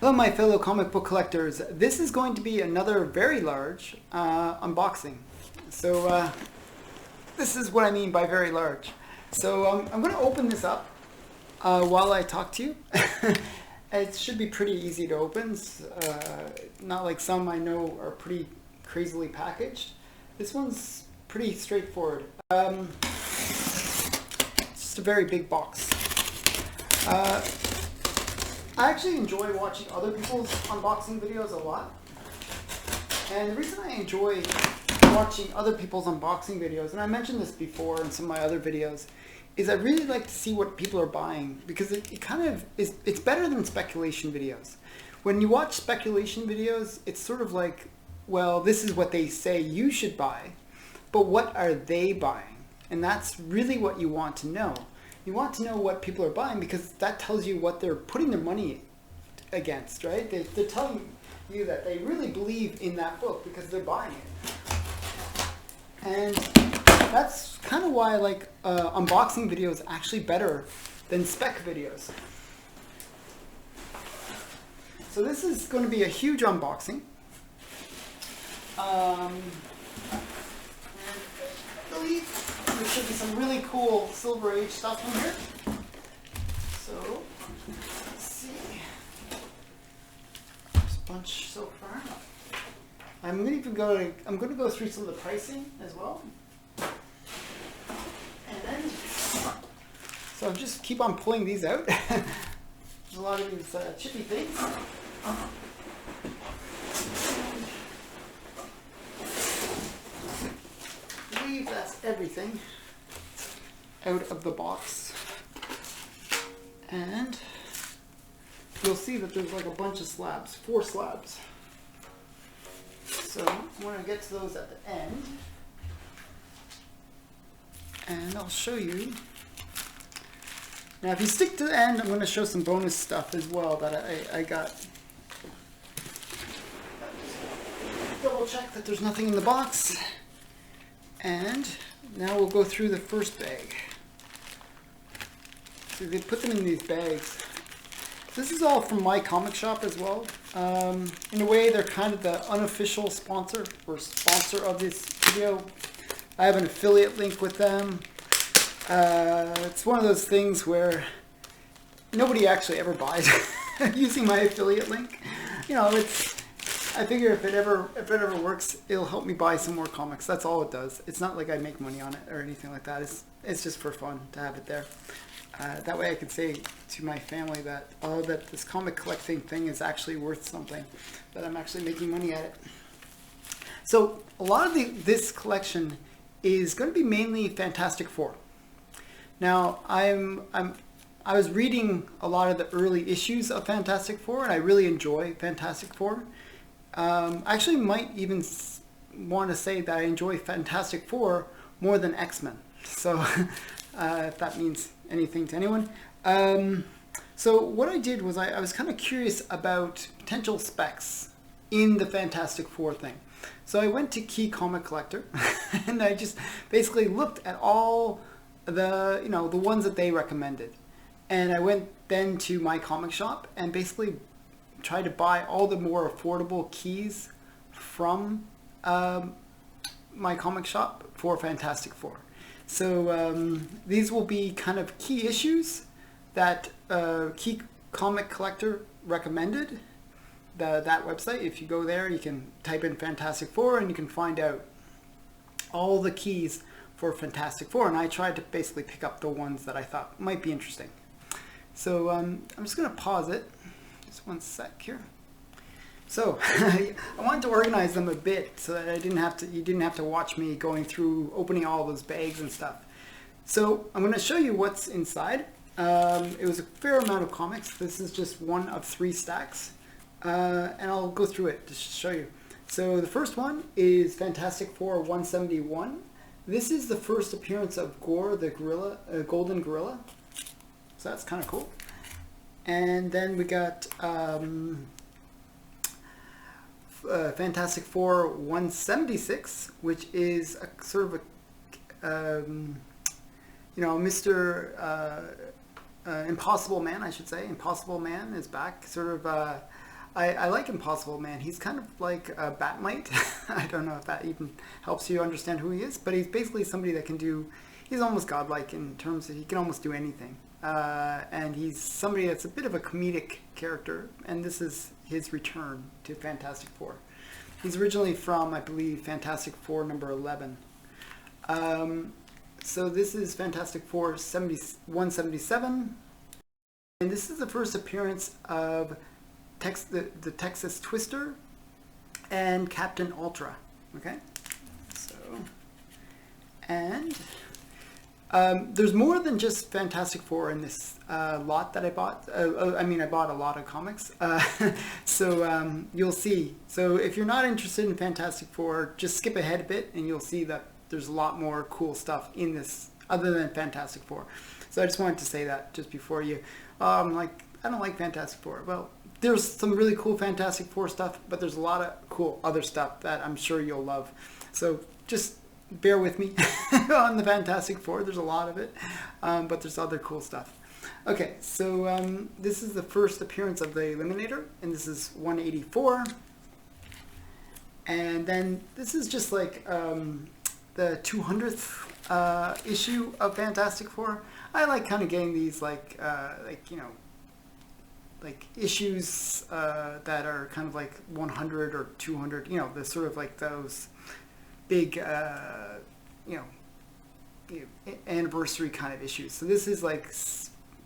Hello my fellow comic book collectors, this is going to be another very large unboxing. So this is what I mean by very large. So I'm going to open this up while I talk to you. It should be pretty easy to open, not like some I know are pretty crazily packaged. This one's pretty straightforward. It's just a very big box. I actually enjoy watching other people's unboxing videos a lot. And the reason I enjoy watching other people's unboxing videos, and I mentioned this before in some of my other videos, is I really like to see what people are buying, because it kind of is, it's better than speculation videos. When you watch speculation videos, it's sort of like, well, this is what they say you should buy, but what are they buying? And that's really what you want to know. You want to know what people are buying, because that tells you what they're putting their money against, right? They're telling you that they really believe in that book because they're buying it. And that's kind of why I like unboxing videos actually better than spec videos. So this is going to be a huge unboxing. I believe there should be some really cool Silver Age stuff in here. So, let's see. There's a bunch so far. I'm going to go through some of the pricing as well. And then, so just keep on pulling these out. There's a lot of these chippy things. I believe that's everything out of the box, and you'll see that there's like a bunch of slabs, 4 slabs. So I'm going to get to those at the end, and I'll show you. Now if you stick to the end, I'm going to show some bonus stuff as well that I got. Double check that there's nothing in the box. And now we'll go through the first bag. So they put them in these bags. This is all from my comic shop as well. In a way, they're kind of the unofficial sponsor of this video. I have an affiliate link with them. It's one of those things where nobody actually ever buys using my affiliate link. You know, I figure if it ever works, it'll help me buy some more comics. That's all it does. It's not like I make money on it or anything like that. It's just for fun to have it there. That way I can say to my family that, oh, that this comic collecting thing is actually worth something, that I'm actually making money at it. So a lot of this collection is going to be mainly Fantastic Four. Now I was reading a lot of the early issues of Fantastic Four, and I really enjoy Fantastic Four. I actually might even want to say that I enjoy Fantastic Four more than X-Men. So if that means anything to anyone. So what I did was I was kind of curious about potential specs in the Fantastic Four thing. So I went to Key Comic Collector and I just basically looked at all the ones that they recommended. And I went then to my comic shop and basically try to buy all the more affordable keys from my comic shop for Fantastic Four. So these will be kind of key issues that Key Comic Collector recommended. That website, if you go there, you can type in Fantastic Four and you can find out all the keys for Fantastic Four. And I tried to basically pick up the ones that I thought might be interesting. So I'm just going to pause it. Just one sec here. So I wanted to organize them a bit so that you didn't have to watch me going through opening all those bags and stuff. So I'm going to show you what's inside. It was a fair amount of comics. This is just one of 3 stacks, and I'll go through it to show you. So the first one is Fantastic Four 171. This is the first appearance of Gore the gorilla, Golden Gorilla. So that's kind of cool. And then we got Fantastic Four 176, which is a sort of a, Mr. Impossible Man, I should say. Impossible Man is back. Sort of I like Impossible Man. He's kind of like a Batmite. I don't know if that even helps you understand who he is, but he's basically somebody that can do, he's almost godlike in terms of he can almost do anything. And he's somebody that's a bit of a comedic character, and this is his return to Fantastic Four. He's originally from, I believe, Fantastic Four number 11. So this is Fantastic Four 177, and this is the first appearance of the Texas Twister and Captain Ultra. Okay, so and there's more than just Fantastic Four in this lot that I bought. I mean, I bought a lot of comics, so you'll see. So if you're not interested in Fantastic Four, just skip ahead a bit, and you'll see that there's a lot more cool stuff in this other than Fantastic Four. So I just wanted to say that just before you. Like, I don't like Fantastic Four. Well, there's some really cool Fantastic Four stuff, but there's a lot of cool other stuff that I'm sure you'll love. So just bear with me on the Fantastic Four. There's a lot of it, but there's other cool stuff. Okay, so this is the first appearance of the Eliminator, and this is 184. And then this is just like the 200th issue of Fantastic Four. I like kind of getting these like you know, like issues that are kind of like 100 or 200, you know, the sort of like those big, you know, anniversary kind of issues. So this is like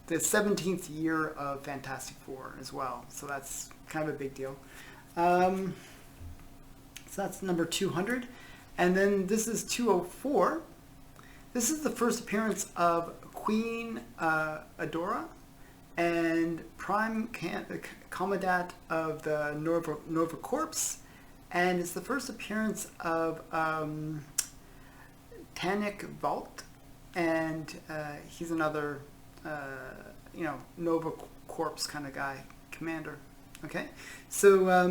the 17th year of Fantastic Four as well. So that's kind of a big deal. So that's number 200. And then this is 204. This is the first appearance of Queen Adora and Prime Commandant of the Nova Corps, and it's the first appearance of Tanik Vault, and he's another you know, Nova Corps kind of guy, commander. Okay, so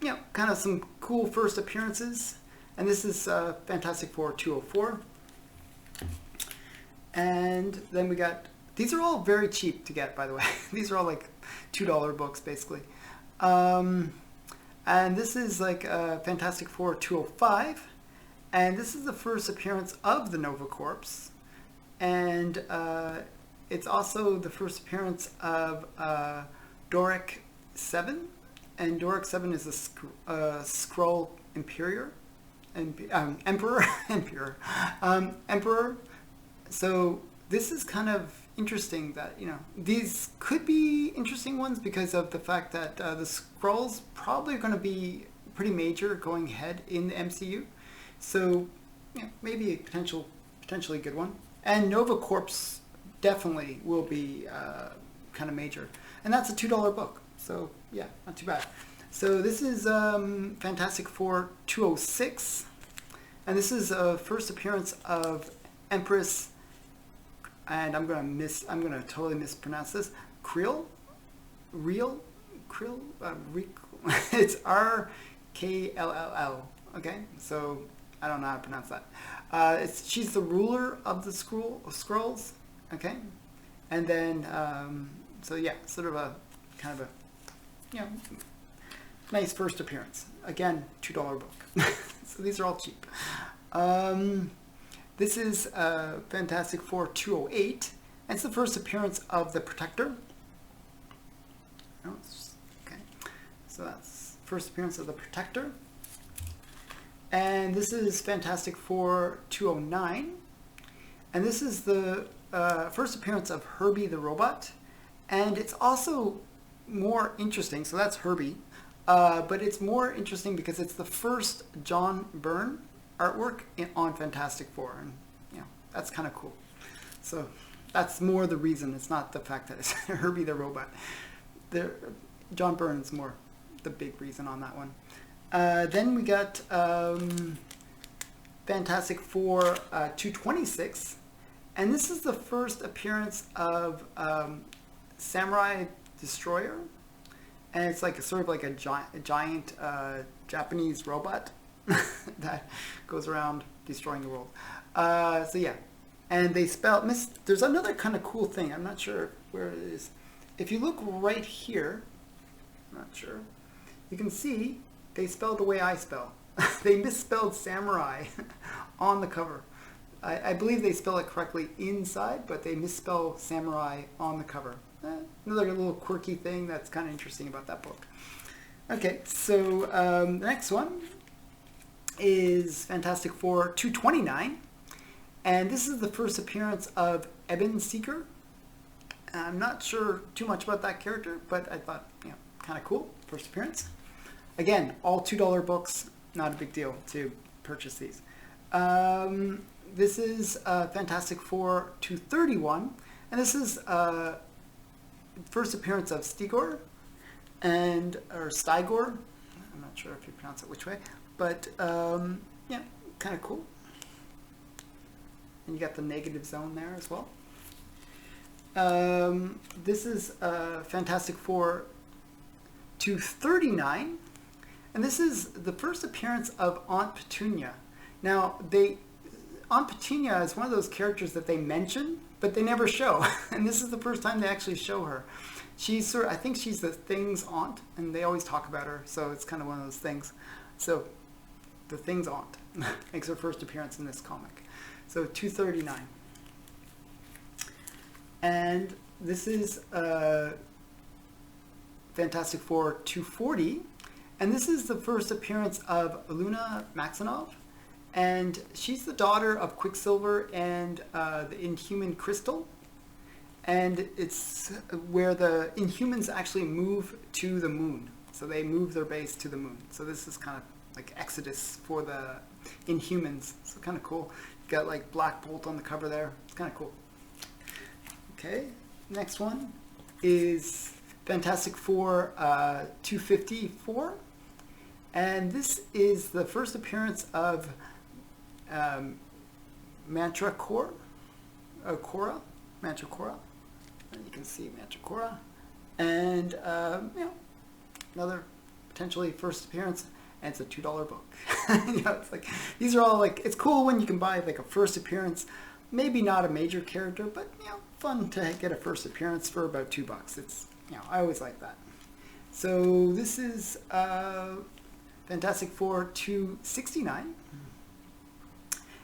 you know, kind of some cool first appearances, and this is Fantastic Four 204. And then we got, these are all very cheap to get, by the way. These are all like $2 books, basically. And this is like Fantastic Four 205. And this is the first appearance of the Nova Corps. And it's also the first appearance of Doric 7. And Doric 7 is a Skrull Emperor. Emperor. So this is kind of interesting that, you know, these could be interesting ones because of the fact that the Skrulls probably are going to be pretty major going ahead in the MCU. So yeah, maybe a potentially good one. And Nova Corps definitely will be kind of major. And that's a $2 book. So yeah, not too bad. So this is Fantastic Four 206. And this is a first appearance of Empress, and I'm gonna totally mispronounce this. Krill. It's RKLLL. Okay, so I don't know how to pronounce that. She's the ruler of the Skrulls. Okay, and then so yeah, sort of a kind of a, you know, nice first appearance. Again, $2 book. So these are all cheap. This is Fantastic Four 208. And it's the first appearance of the Protector. Oh, okay. So that's first appearance of the Protector. And this is Fantastic Four 209. And this is the first appearance of Herbie the Robot. And it's also more interesting. So that's Herbie. But it's more interesting because it's the first John Byrne artwork on Fantastic Four, and you know, that's kind of cool. So that's more the reason. It's not the fact that it's Herbie the Robot. John Byrne is more the big reason on that one. Then we got Fantastic Four 226, and this is the first appearance of Samurai Destroyer, and it's like sort of like a giant Japanese robot that goes around destroying the world. So yeah, and they spell there's another kind of cool thing. I'm not sure where it is. If you look right here, I'm not sure. You can see they spelled the way I spell. They misspelled samurai on the cover. I believe they spell it correctly inside, but they misspell samurai on the cover. Another little quirky thing that's kind of interesting about that book. Okay, so the next one is Fantastic Four 229. And this is the first appearance of Eben Seeker. I'm not sure too much about that character, but I thought, kind of cool. First appearance. Again, all $2 books. Not a big deal to purchase these. This is Fantastic Four 231. And this is first appearance of Stigor, or Stigor. I'm not sure if you pronounce it which way. But, yeah, kind of cool. And you got the negative zone there as well. This is Fantastic Four 239. And this is the first appearance of Aunt Petunia. Now, Aunt Petunia is one of those characters that they mention, but they never show. And this is the first time they actually show her. I think she's the Thing's aunt, and they always talk about her, so it's kind of one of those things. So, the Thing's aunt makes her first appearance in this comic. So 239. And this is Fantastic Four 240. And this is the first appearance of Luna Maximoff. And she's the daughter of Quicksilver and the Inhuman Crystal. And it's where the Inhumans actually move to the moon. So they move their base to the moon. So this is kind of like Exodus for the Inhumans. So kind of cool. Got like Black Bolt on the cover there. It's kind of cool. Okay, next one is Fantastic Four 254. And this is the first appearance of Mantracora. Mantracora. And you can see Mantracora. And, another potentially first appearance. And it's a $2 book. It's like, these are all like, it's cool when you can buy like a first appearance, maybe not a major character, but fun to get a first appearance for about $2. It's, I always like that. So this is Fantastic Four 269.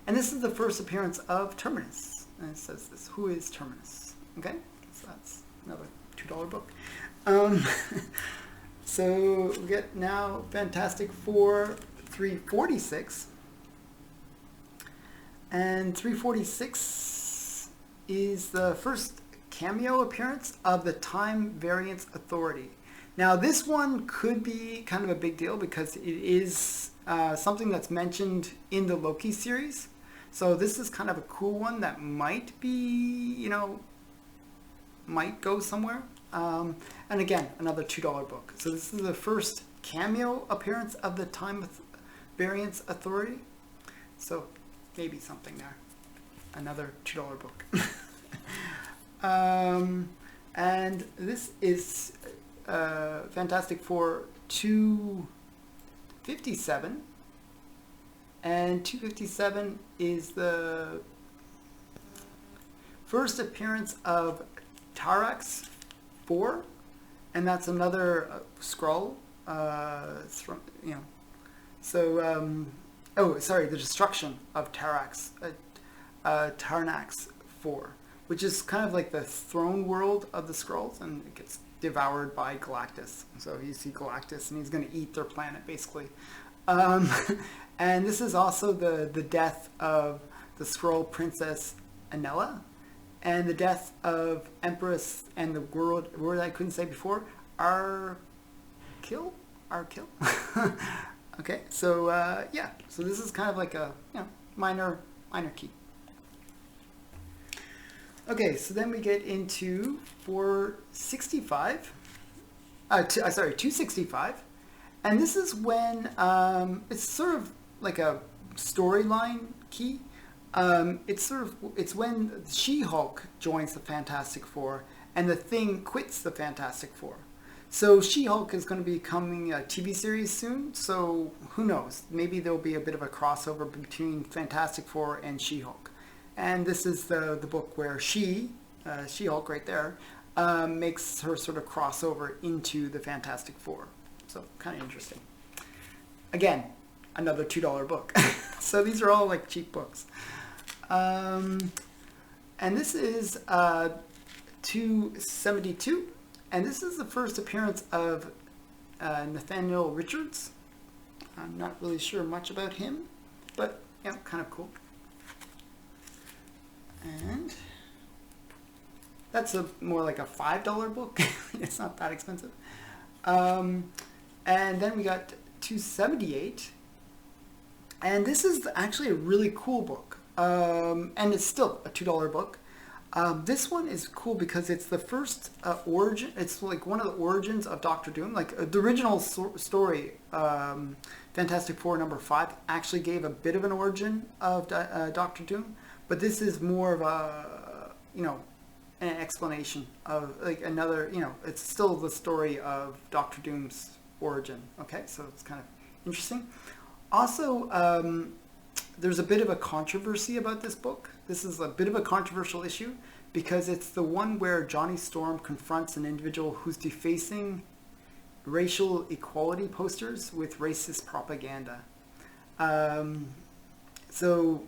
And this is the first appearance of Terminus. And it says this, who is Terminus? Okay, so that's another $2 book. So we get now Fantastic Four 346. And 346 is the first cameo appearance of the Time Variance Authority. Now this one could be kind of a big deal because it is something that's mentioned in the Loki series. So this is kind of a cool one that might be, might go somewhere. And again, another $2 book. So this is the first cameo appearance of the Time Variance Authority. So maybe something there. Another $2 book. And this is Fantastic Four 257. And 257 is the first appearance of Tarax 4, and that's another scroll. The destruction of Tarax, Tarnax 4, which is kind of like the throne world of the Skrulls, and it gets devoured by Galactus. So you see Galactus, and he's going to eat their planet, basically. And this is also the death of the Skrull princess Anella, and the death of Empress and the word I couldn't say before, Arkil. Okay, so yeah, so this is kind of like a minor key. Okay, so then we get into 265, and this is when it's sort of like a storyline key. It's when She-Hulk joins the Fantastic Four and the Thing quits the Fantastic Four. So She-Hulk is going to be becoming a TV series soon, so who knows? Maybe there'll be a bit of a crossover between Fantastic Four and She-Hulk. And this is the book where She-Hulk right there, makes her sort of crossover into the Fantastic Four. So kind of interesting. Again, another $2 book. So these are all like cheap books. And this is 272. And this is the first appearance of Nathaniel Richards. I'm not really sure much about him, but yeah, kind of cool. And that's more like a $5 book. It's not that expensive. And then we got 278. And this is actually a really cool book. And it's still a $2 book. This one is cool because it's the first origin. It's like one of the origins of Doctor Doom. Like the original story, Fantastic Four #5, actually gave a bit of an origin of Doctor Doom. But this is more of a, an explanation of like another, it's still the story of Doctor Doom's origin. Okay, so it's kind of interesting. Also, there's a bit of a controversy about this book. This is a bit of a controversial issue because it's the one where Johnny Storm confronts an individual who's defacing racial equality posters with racist propaganda. So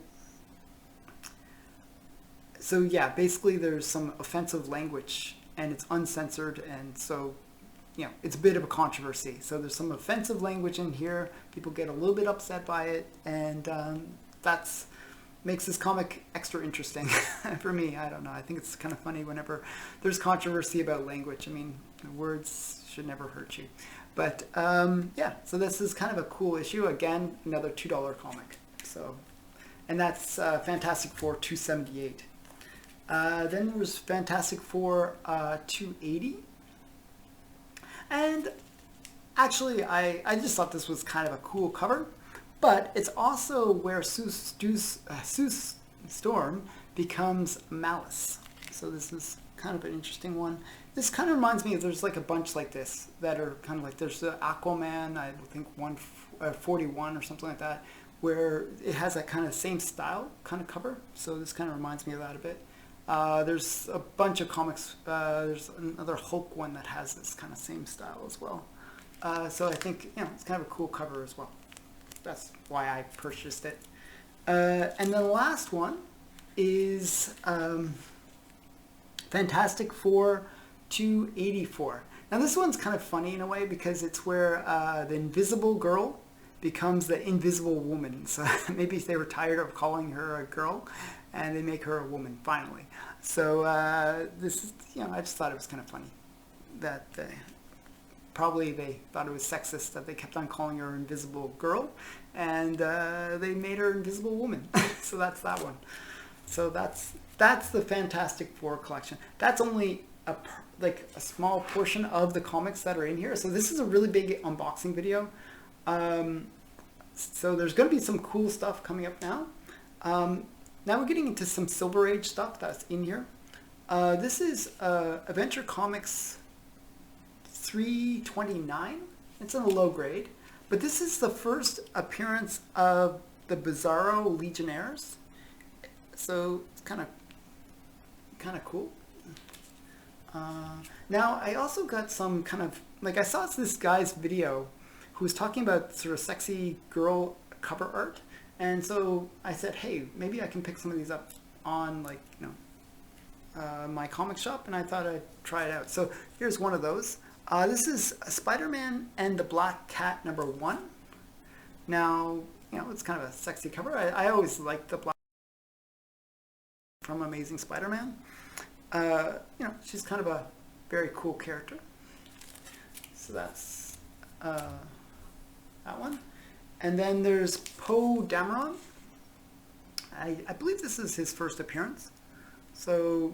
yeah, basically there's some offensive language and it's uncensored, and so it's a bit of a controversy. So there's some offensive language in here. People get a little bit upset by it, and that's makes this comic extra interesting for me. I don't know. I think it's kind of funny whenever there's controversy about language. I mean, words should never hurt you. But yeah, so this is kind of a cool issue. Again, another $2 comic. So, and that's Fantastic Four 278. Then there was Fantastic Four 280. And actually, I just thought this was kind of a cool cover, but it's also where Sue Storm becomes Malice. So this is kind of an interesting one. This kind of reminds me of, there's like a bunch like this that are kind of like, there's the Aquaman, I think 141 or something like that, where it has that kind of same style kind of cover. So this kind of reminds me of that a bit. There's a bunch of comics. There's another Hulk one that has this kind of same style as well. So I think it's kind of a cool cover as well. That's why I purchased it. And the last one is Fantastic Four 284. Now this one's kind of funny in a way because it's where the Invisible Girl becomes the Invisible Woman. So maybe they were tired of calling her a girl, and they make her a woman finally. So this is, I just thought it was kind of funny that probably they thought it was sexist that they kept on calling her Invisible Girl, and they made her Invisible Woman. So that's that one. So that's the Fantastic Four collection. That's only a small portion of the comics that are in here. So this is a really big unboxing video. So there's going to be some cool stuff coming up now. Now we're getting into some Silver Age stuff that's in here. This is Adventure Comics 329. It's in a low grade, but this is the first appearance of the Bizarro Legionnaires. So it's kind of cool. Now I also got some kind of, I saw this guy's video who was talking about sort of sexy girl cover art. And so I said, hey, maybe I can pick some of these up on my comic shop, and I thought I'd try it out. So here's one of those. This is Spider-Man and the Black Cat #1. Now, it's kind of a sexy cover. I always liked the Black from Amazing Spider-Man. She's kind of a very cool character. So that's that one. And then there's Poe Dameron. I believe this is his first appearance. So,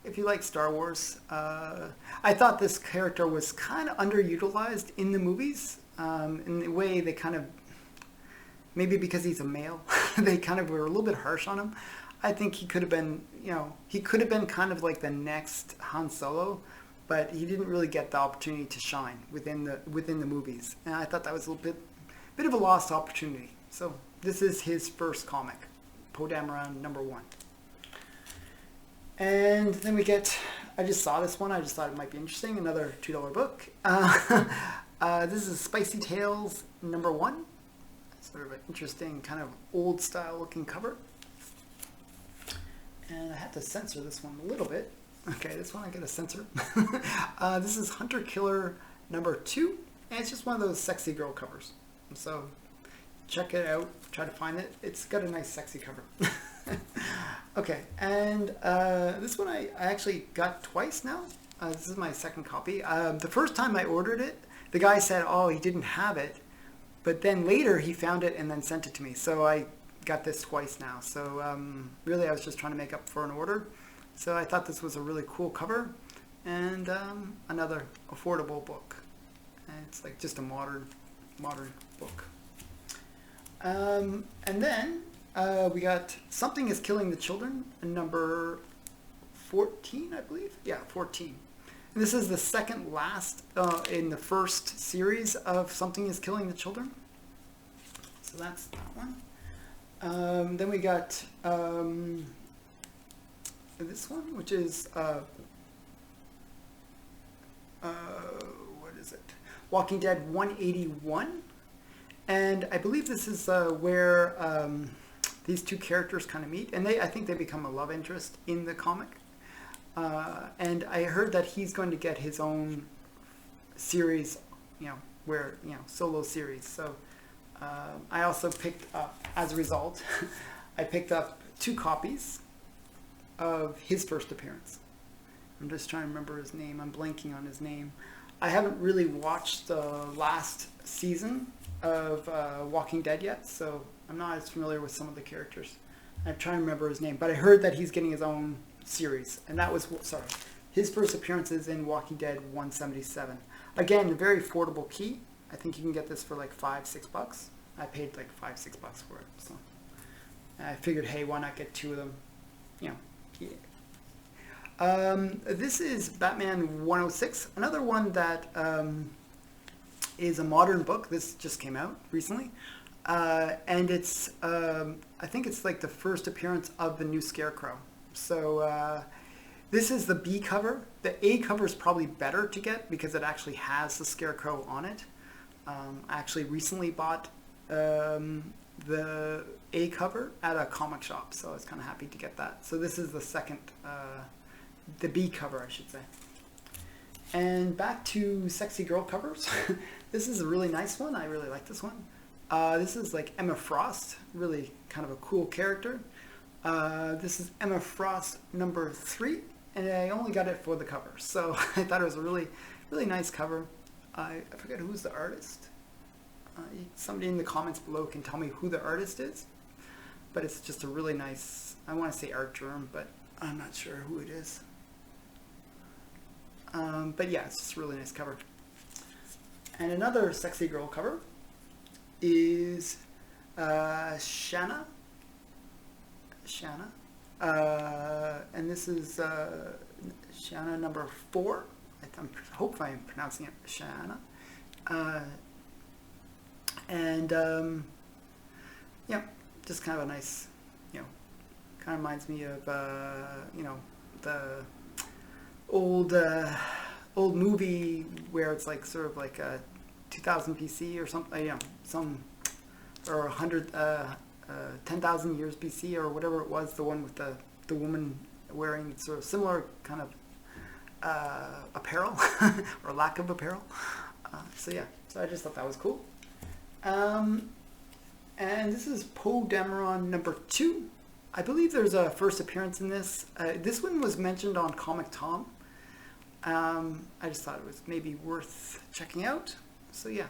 if you like Star Wars, I thought this character was kind of underutilized in the movies. In the way they kind of, maybe because he's a male, they kind of were a little bit harsh on him. I think he could have been, he could have been kind of like the next Han Solo, but he didn't really get the opportunity to shine within the movies. And I thought that was a little bit of a lost opportunity. So this is his first comic, Poe Dameron #1. And then we get I just saw this one. I just thought it might be interesting. Another $2 book. This is Spicy Tales #1. Sort of an interesting kind of old style looking cover. And I had to censor this one a little bit. Okay, this one I gotta censor. This is Hunter Killer #2. And it's just one of those sexy girl covers. So check it out. Try to find it. It's got a nice sexy cover. Okay, and this one I actually got twice now. This is my second copy. The first time I ordered it, the guy said, oh, he didn't have it. But then later he found it and then sent it to me. So I got this twice now. So really I was just trying to make up for an order. So I thought this was a really cool cover and another affordable book. And it's like just a modern book. And then we got Something is Killing the Children, number 14, I believe. Yeah, 14. And this is the second last in the first series of Something is Killing the Children. So that's that one. Then we got this one, which is what is it? Walking Dead 181. And I believe this is where these two characters kind of meet, and I think they become a love interest in the comic. And I heard that he's going to get his own series, solo series. So I also picked up, as a result, I picked up 2 copies of his first appearance. I'm just trying to remember his name. I'm blanking on his name. I haven't really watched the last season of Walking Dead yet, so I'm not as familiar with some of the characters. I'm trying to remember his name, but I heard that he's getting his own series, and that was, his first appearance is in Walking Dead 177. Again, a very affordable key. I think you can get this for like $5-6. I paid like $5-6 for it, so I figured, hey, why not get 2 of them? This is Batman 106, another one that is a modern book. This just came out recently, and it's I think it's like the first appearance of the new Scarecrow. So this is the B cover. The A cover is probably better to get because it actually has the Scarecrow on it. I actually recently bought the A cover at a comic shop, so I was kind of happy to get that. So this is the second, the B cover, I should say. And back to sexy girl covers. This is a really nice one. I really like this one. This is like Emma Frost, really kind of a cool character. This is Emma Frost #3, and I only got it for the cover. So I thought it was a really, really nice cover. I forget who's the artist. Somebody in the comments below can tell me who the artist is. But it's just a really nice, I want to say art germ, but I'm not sure who it is. But yeah, it's just a really nice cover. And another sexy girl cover is Shanna. And this is Shanna #4. I hope I'm pronouncing it Shanna. Yeah, just kind of a nice, kind of reminds me of, the old movie where it's like sort of like a 2000 BC or something, or 10,000 years BC or whatever it was, the one with the woman wearing sort of similar kind of apparel or lack of apparel. So yeah, so I just thought that was cool. And this is Poe Dameron #2. I believe there's a first appearance in this. This one was mentioned on Comic Tom. I just thought it was maybe worth checking out. So yeah,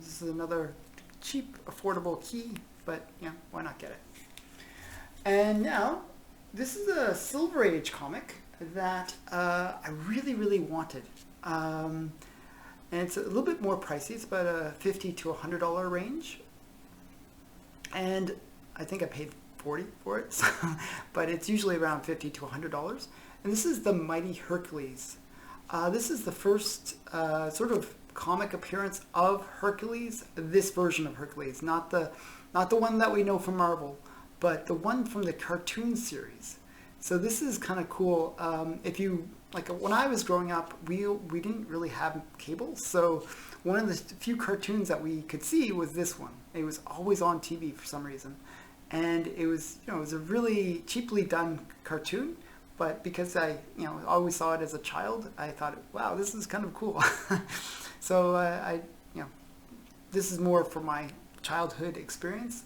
this is another cheap, affordable key, but yeah, why not get it? And now, this is a Silver Age comic that I really, really wanted. And it's a little bit more pricey. It's about a $50 to $100 range. And I think I paid $40 for it, so, but it's usually around $50 to $100. And this is the Mighty Hercules. This is the first sort of comic appearance of Hercules, this version of Hercules, not the one that we know from Marvel, but the one from the cartoon series. So this is kind of cool. If you like when I was growing up, we didn't really have cable, so one of the few cartoons that we could see was this one. It was always on TV for some reason, and it was it was a really cheaply done cartoon, but because I always saw it as a child, I thought, wow, this is kind of cool. So I this is more for my childhood experience.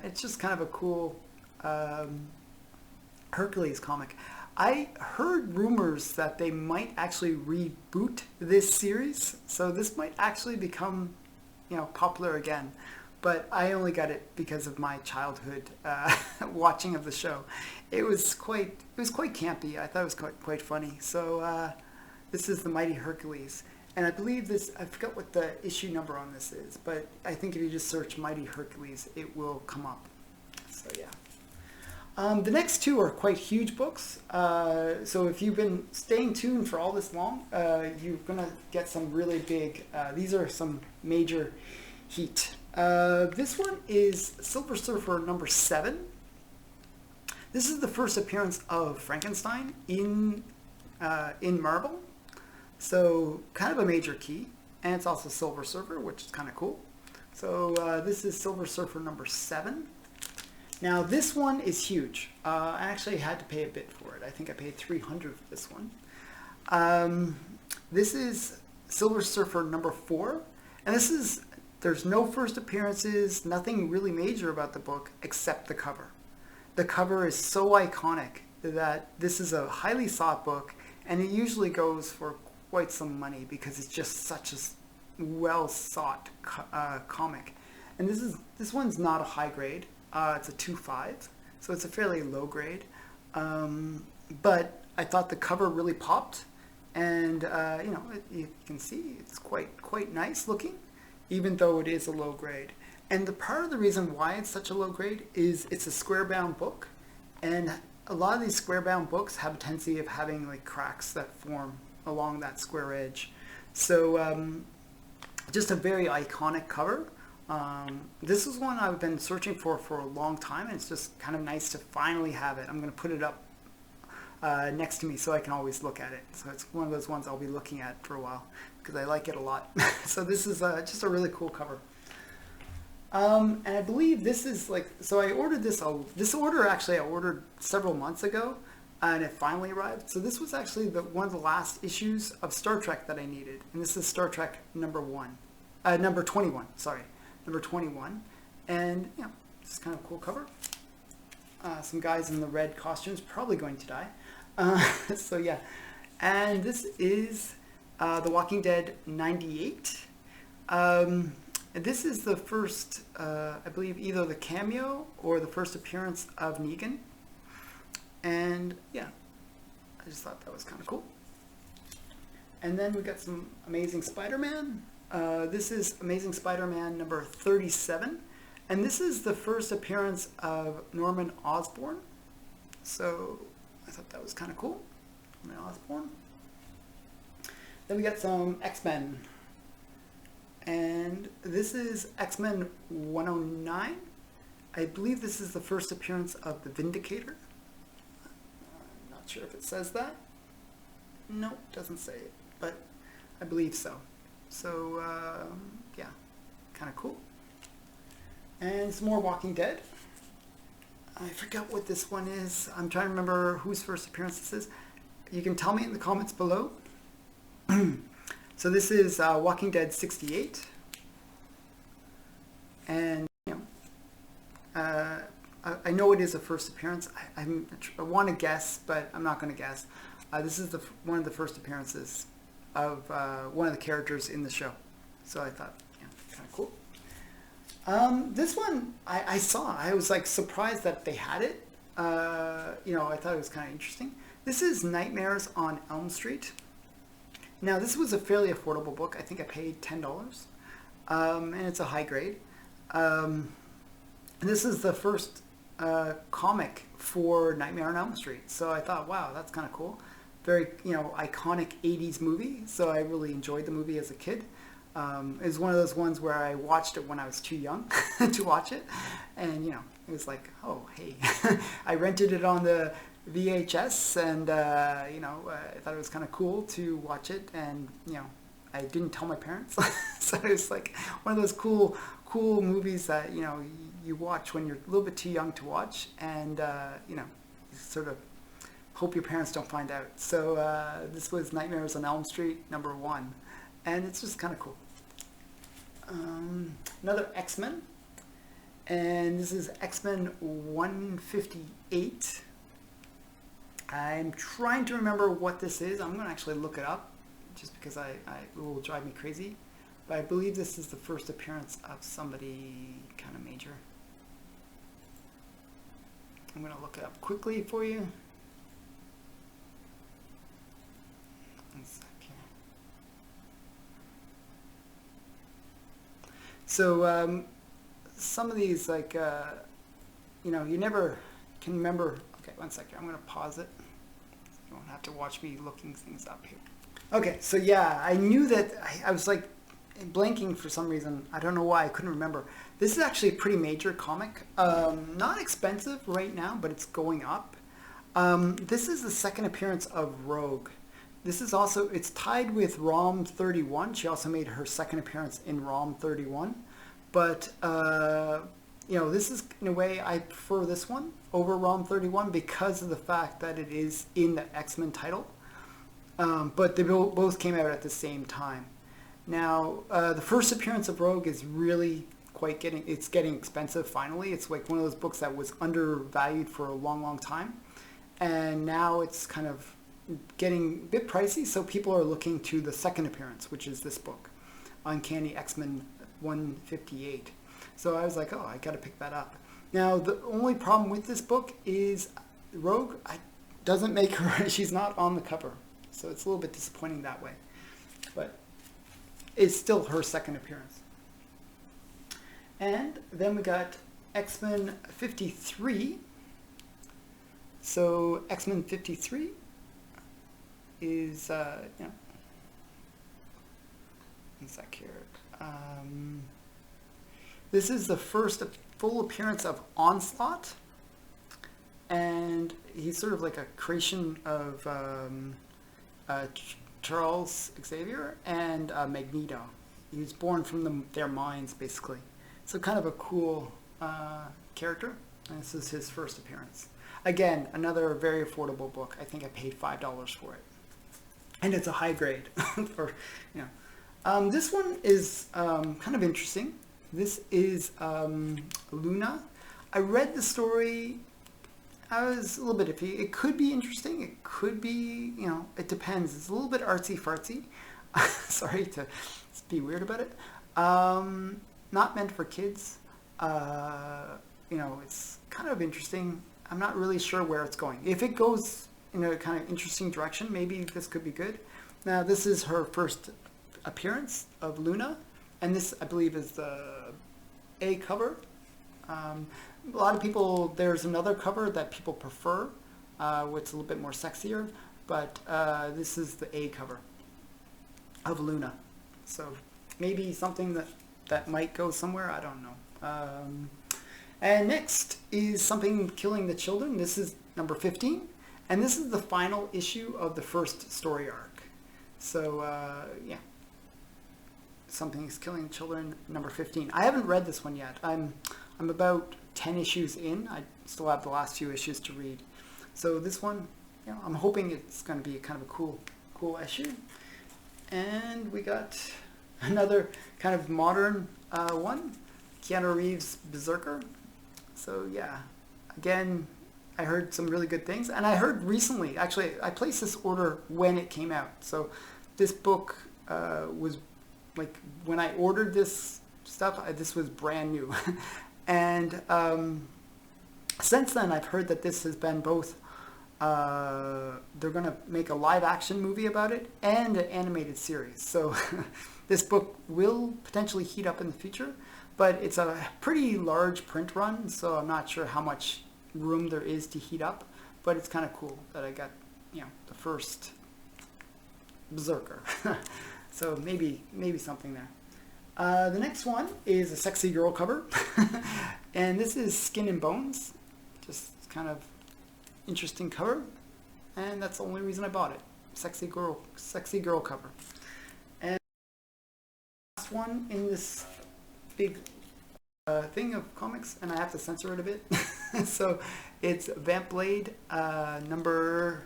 It's just kind of a cool Hercules comic. I heard rumors that they might actually reboot this series, so this might actually become, popular again. But I only got it because of my childhood watching of the show. It was quite campy. I thought it was quite funny. So this is the Mighty Hercules, and I believe I forgot what the issue number on this is, but I think if you just search Mighty Hercules, it will come up. So yeah. The next two are quite huge books, so if you've been staying tuned for all this long, you're going to get some really big, these are some major heat. This one is Silver Surfer number 7. This is the first appearance of Frankenstein in Marvel, so kind of a major key, and it's also Silver Surfer, which is kind of cool. So this is Silver Surfer number 7. Now this one is huge. I actually had to pay a bit for it. I think I paid $300 for this one. This is Silver Surfer number 4, and there's no first appearances, nothing really major about the book except the cover. The cover is so iconic that this is a highly sought book, and it usually goes for quite some money because it's just such a well sought comic. And this one's not a high grade. It's a 2.5, so it's a fairly low grade. But I thought the cover really popped, and you can see it's quite nice looking, even though it is a low grade. And the part of the reason why it's such a low grade is it's a square bound book, and a lot of these square bound books have a tendency of having like cracks that form along that square edge. So just a very iconic cover. This is one I've been searching for a long time, and it's just kind of nice to finally have it. I'm going to put it up next to me so I can always look at it. So it's one of those ones I'll be looking at for a while because I like it a lot. So this is just a really cool cover. And I believe this is so I ordered this order actually I ordered several months ago, and it finally arrived. So this was actually one of the last issues of Star Trek that I needed, and this is Star Trek number 21, sorry. Number 21, and it's kind of a cool cover. Some guys in the red costumes probably going to die. So yeah, and this is The Walking Dead 98. This is the first, I believe, either the cameo or the first appearance of Negan. And yeah, I just thought that was kind of cool. And then we got some Amazing Spider-Man. This is Amazing Spider-Man number 37, and this is the first appearance of Norman Osborn. So I thought that was kind of cool, Norman Osborn. Then we got some X-Men, and this is X-Men 109. I believe this is the first appearance of the Vindicator. I'm not sure if it says that. No, it doesn't say it, but I believe so. So, yeah, kind of cool. And some more Walking Dead. I forgot what this one is. I'm trying to remember whose first appearance this is. You can tell me in the comments below. So this is Walking Dead 68. And, I know it is a first appearance. I want to guess, but I'm not going to guess. This is one of the first appearances of one of the characters in the show. So I thought, kind of cool. This one I saw. I was surprised that they had it. I thought it was kind of interesting. This is Nightmares on Elm Street. Now this was a fairly affordable book. I think I paid $10, and it's a high grade. And this is the first comic for Nightmare on Elm Street. So I thought, wow, that's kind of cool. Very, iconic 80s movie, so I really enjoyed the movie as a kid. It was one of those ones where I watched it when I was too young to watch it, and, it was like, oh, hey. I rented it on the VHS, and I thought it was kind of cool to watch it, and I didn't tell my parents, so it was like one of those cool movies that you watch when you're a little bit too young to watch, and you sort of hope your parents don't find out. So this was Nightmares on Elm Street #1, and it's just kind of cool. Another X-Men, and this is X-Men 158. I'm trying to remember what this is. I'm going to actually look it up, just because it will drive me crazy. But I believe this is the first appearance of somebody kind of major. I'm going to look it up quickly for you. One sec here. So some of these, like, you never can remember. Okay, one second. I'm going to pause it. You won't have to watch me looking things up here. Okay, so yeah, I knew that I was like blanking for some reason. I don't know why. I couldn't remember. This is actually a pretty major comic. Not expensive right now, but it's going up. This is the second appearance of Rogue. This is also, it's tied with ROM 31. She also made her second appearance in ROM 31. But, this is, in a way, I prefer this one over ROM 31 because of the fact that it is in the X-Men title. But they both came out at the same time. Now, the first appearance of Rogue is really getting expensive finally. It's like one of those books that was undervalued for a long time. And now it's kind of getting a bit pricey, so people are looking to the second appearance, which is this book, Uncanny X-Men 158. So I was like, oh, I got to pick that up. Now, the only problem with this book is Rogue doesn't make her, she's not on the cover. So it's a little bit disappointing that way. But it's still her second appearance. And then we got X-Men 53. So X-Men 53 is, one sec here. This is the first full appearance of Onslaught, and he's sort of like a creation of Charles Xavier and Magneto. He was born from their minds, basically. So kind of a cool character, and this is his first appearance. Again, another very affordable book. I think I paid $5 for it. And it's a high grade. This one is kind of interesting. This is Luna. I read the story. I was a little bit iffy. It could be interesting. It could be, it depends. It's a little bit artsy-fartsy. Sorry to be weird about it. Not meant for kids. It's kind of interesting. I'm not really sure where it's going. If it goes in a kind of interesting direction, maybe this could be good. Now, this is her first appearance of Luna, and this, I believe, is the A cover. A lot of people, there's another cover that people prefer, which is a little bit more sexier, but this is the A cover of Luna. So maybe something that might go somewhere, I don't know. And next is Something Killing the Children. This is number 15, and this is the final issue of the first story arc. So, yeah. Something's Killing Children, number 15. I haven't read this one yet. I'm about 10 issues in. I still have the last few issues to read. So this one, I'm hoping it's going to be kind of a cool issue. And we got another kind of modern one, Keanu Reeves' Berserker. So yeah, again, I heard some really good things. And I heard recently, actually, I placed this order when it came out. So this book was, like, when I ordered this stuff, this was brand new. And since then, I've heard that this has been both, they're going to make a live action movie about it and an animated series. So this book will potentially heat up in the future, but it's a pretty large print run, so I'm not sure how much room there is to heat up, but it's kind of cool that I got, the first Berserker. So maybe something there. The next one is a sexy girl cover, and this is Skin and Bones. Just kind of interesting cover, and that's the only reason I bought it. Sexy girl cover. And last one in this big thing of comics, and I have to censor it a bit. So it's Vamp Blade number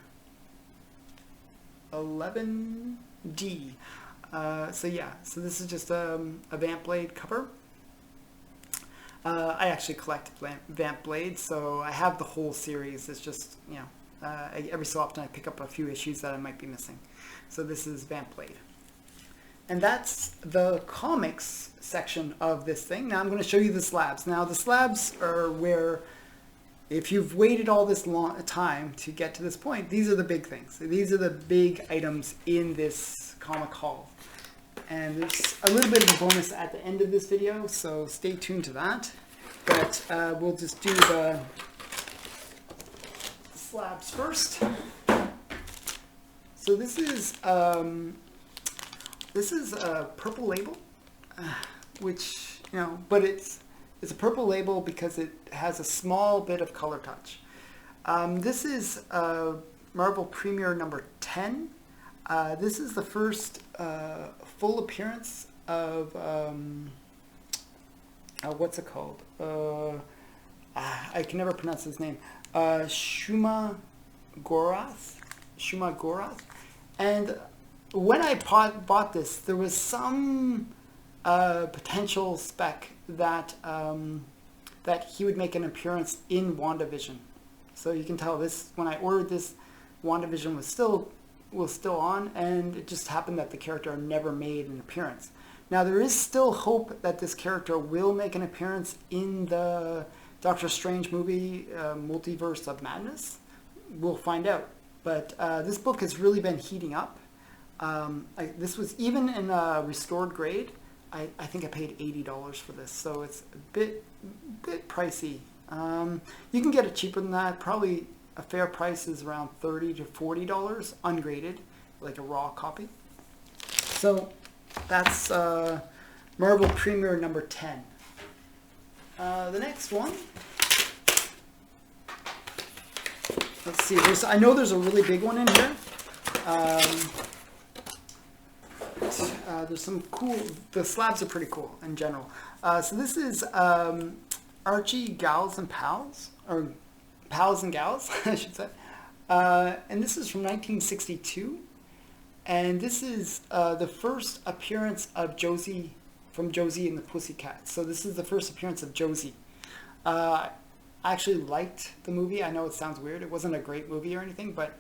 11D. So yeah, so this is just a Vamp Blade cover. I actually collect Vamp Blades, so I have the whole series. It's just, you know, every so often I pick up a few issues that I might be missing. So this is Vamp Blade. And that's the comics section of this thing. Now I'm going to show you the slabs. Now the slabs are where, if you've waited all this long time to get to this point, these are the big things. These are the big items in this comic haul. And there's a little bit of a bonus at the end of this video, so stay tuned to that. But we'll just do the slabs first. So this is a purple label, which, you know, but it's a purple label because it has a small bit of color touch. This is Marvel Premiere number 10. This is the first full appearance of what's it called? I can never pronounce his name. Shuma Gorath. And when I bought this, there was some potential spec that that he would make an appearance in WandaVision. So you can tell this, when I ordered this, WandaVision was still on, and it just happened that the character never made an appearance. Now there is still hope that this character will make an appearance in the Doctor Strange movie, Multiverse of Madness. We'll find out. But this book has really been heating up. This was even in a restored grade. I think I paid $80 for this, so it's a bit pricey. You can get it cheaper than that. Probably a fair price is around $30 to $40 ungraded, like a raw copy. So that's Marvel Premiere number 10. The next one. Let's see. I know there's a really big one in here. There's some cool. The slabs are pretty cool in general. So this is Archie Gals and Pals, or Pals and Gals, I should say. And this is from 1962. And this is the first appearance of Josie, from Josie and the Pussycats. So this is the first appearance of Josie. I actually liked the movie. I know it sounds weird. It wasn't a great movie or anything, but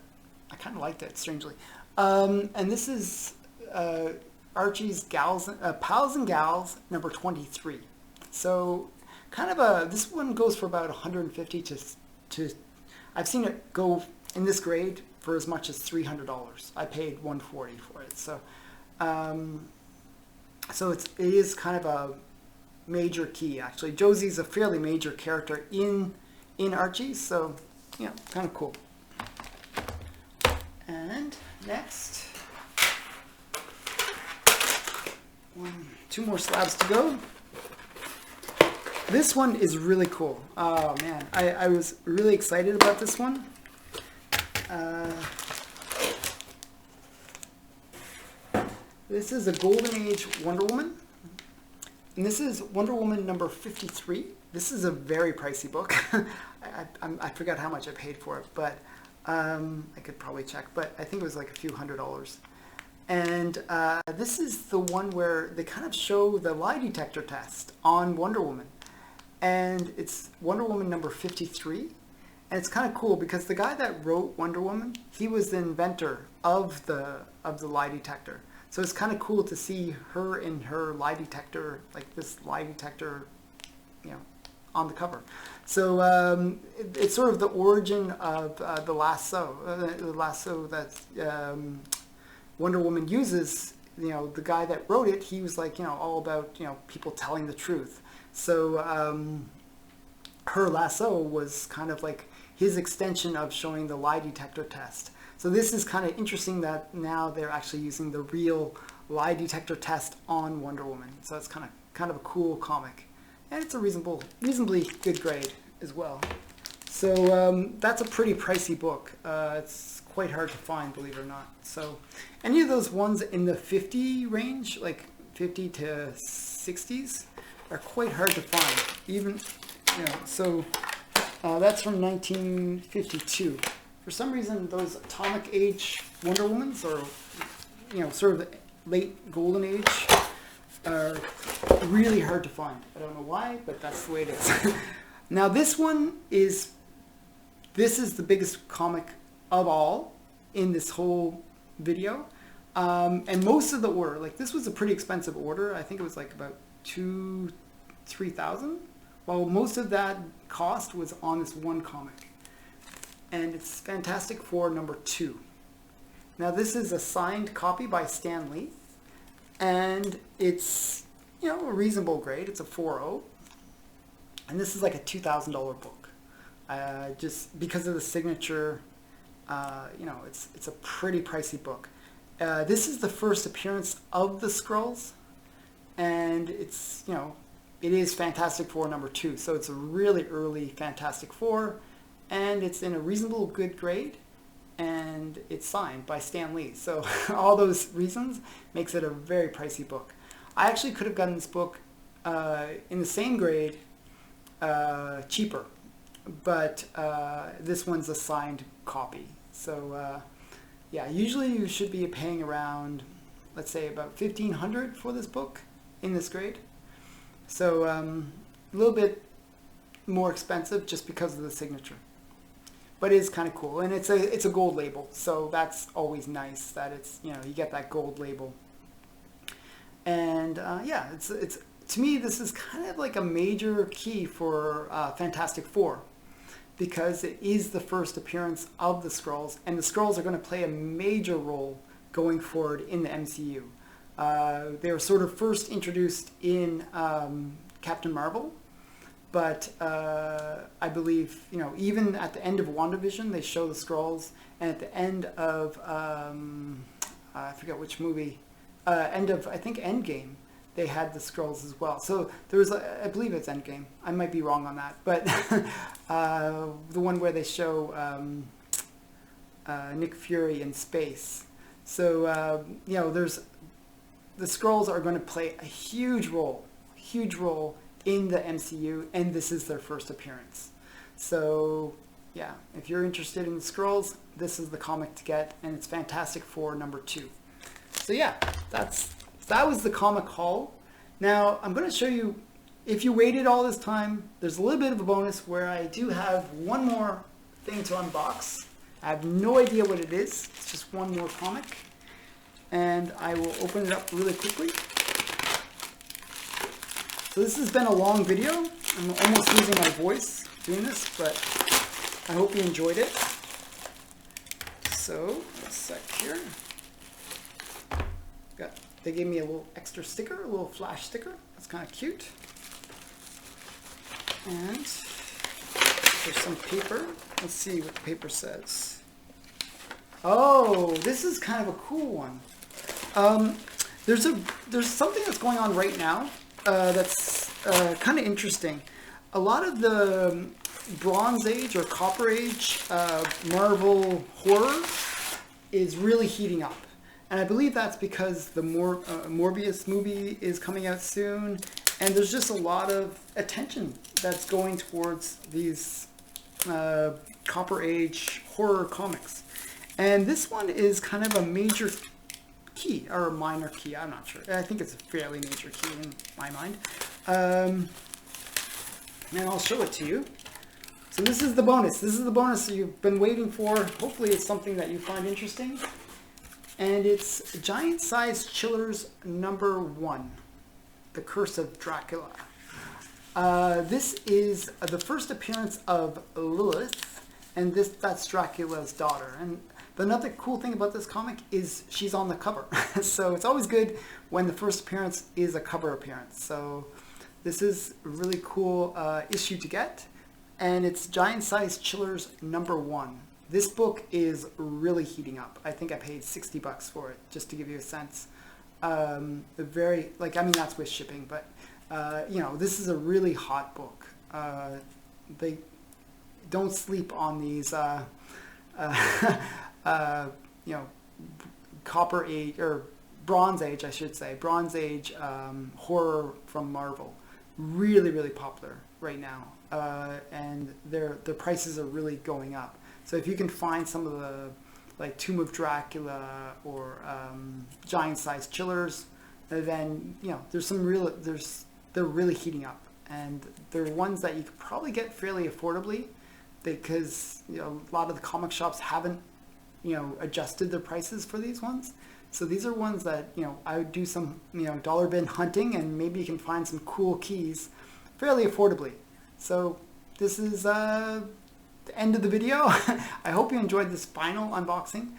I kind of liked it, strangely. And this is Archie's Pals and Gals number 23. So kind of this one goes for about 150 to I've seen it go in this grade for as much as $300. I paid $140 for it. So so it is kind of a major key, actually. Josie's a fairly major character in Archie, so yeah, kind of cool. And next, two more slabs to go. This one is really cool. Oh man, I was really excited about this one. This is a Golden Age Wonder Woman. And this is Wonder Woman number 53. This is a very pricey book. I forgot how much I paid for it, but I could probably check. But I think it was like a few $100s. And this is the one where they kind of show the lie detector test on Wonder Woman. And it's Wonder Woman number 53. And it's kind of cool because the guy that wrote Wonder Woman, he was the inventor of the lie detector. So it's kind of cool to see her in her lie detector, like this lie detector, you know, on the cover. So it's sort of the origin of the lasso that Wonder Woman uses. You know, the guy that wrote it, he was like, you know, all about, you know, people telling the truth. So her lasso was kind of like his extension of showing the lie detector test. So this is kind of interesting that now they're actually using the real lie detector test on Wonder Woman. So it's kind of a cool comic, and it's a reasonably good grade as well. So that's a pretty pricey book. It's quite hard to find, believe it or not. So any of those ones in the 50 range, like 50 to 60s, are quite hard to find. Even, so that's from 1952. For some reason, those Atomic Age Wonder Womans, or sort of late Golden Age, are really hard to find. I don't know why, but that's the way it is. Now this is the biggest comic of all in this whole video. And most of the order, like this was a pretty expensive order. I think it was like about $3,000. Well, most of that cost was on this one comic. And it's Fantastic Four #2. Now this is a signed copy by Stan Lee. And it's, a reasonable grade. It's a 4.0. And this is like a $2,000 book. Just because of the signature, it's a pretty pricey book. This is the first appearance of the Skrulls, and it's, it is Fantastic Four #2, so it's a really early Fantastic Four, and it's in a reasonable good grade, and it's signed by Stan Lee. So all those reasons makes it a very pricey book. I actually could have gotten this book in the same grade, cheaper, but this one's a signed copy. So yeah, usually you should be paying around, let's say, about $1,500 for this book in this grade. So a little bit more expensive just because of the signature, but it is kind of cool, and it's a gold label, so that's always nice that it's, you get that gold label. And yeah, it's to me, this is kind of like a major key for Fantastic Four, because it is the first appearance of the Skrulls, and the Skrulls are going to play a major role going forward in the MCU. They were sort of first introduced in Captain Marvel, but I believe, even at the end of WandaVision, they show the Skrulls, and at the end of, I forget which movie, end of, I think, Endgame, they had the Skrulls as well. So there was, I believe it's Endgame. I might be wrong on that, but the one where they show Nick Fury in space. So there's the Skrulls are going to play a huge role in the MCU, and this is their first appearance. So yeah, if you're interested in the Skrulls, this is the comic to get, and it's Fantastic Four #2. So yeah, that was the comic haul. Now I'm going to show you, if you waited all this time, there's a little bit of a bonus where I do have one more thing to unbox. I have no idea what it is. It's just one more comic. And I will open it up really quickly. So this has been a long video. I'm almost losing my voice doing this, but I hope you enjoyed it. So, a sec here. They gave me a little extra sticker, a little flash sticker. That's kind of cute. And there's some paper. Let's see what the paper says. Oh, this is kind of a cool one. There's something that's going on right now that's kind of interesting. A lot of the Bronze Age or Copper Age Marvel horror is really heating up. And I believe that's because the Morbius movie is coming out soon, and there's just a lot of attention that's going towards these Copper Age horror comics. And this one is kind of a major key, or a minor key, I'm not sure. I think it's a fairly major key in my mind. And I'll show it to you. So this is the bonus. This is the bonus you've been waiting for. Hopefully it's something that you find interesting. And it's Giant Size Chillers #1, The Curse of Dracula. This is the first appearance of Lilith, and that's Dracula's daughter. And another cool thing about this comic is she's on the cover. So it's always good when the first appearance is a cover appearance. So this is a really cool issue to get, and it's Giant Size Chillers #1. This book is really heating up. I think I paid $60 for it, just to give you a sense. That's with shipping, but this is a really hot book. don't sleep on these, you know, Copper Age, or Bronze Age, I should say, Bronze Age horror from Marvel. Really, really popular right now, and their prices are really going up. So if you can find some of the, like, Tomb of Dracula or giant-sized chillers, then, you know, there's some real, they're really heating up, and they're ones that you could probably get fairly affordably, because, you know, a lot of the comic shops haven't, you know, adjusted their prices for these ones. So these are ones that, you know, I would do some, you know, dollar bin hunting, and maybe you can find some cool keys fairly affordably. So this is the end of the video. I hope you enjoyed this final unboxing.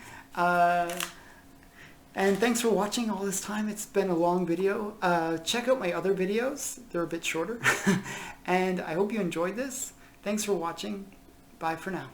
And thanks for watching all this time. It's been a long video. Check out my other videos. They're a bit shorter. And I hope you enjoyed this. Thanks for watching. Bye for now.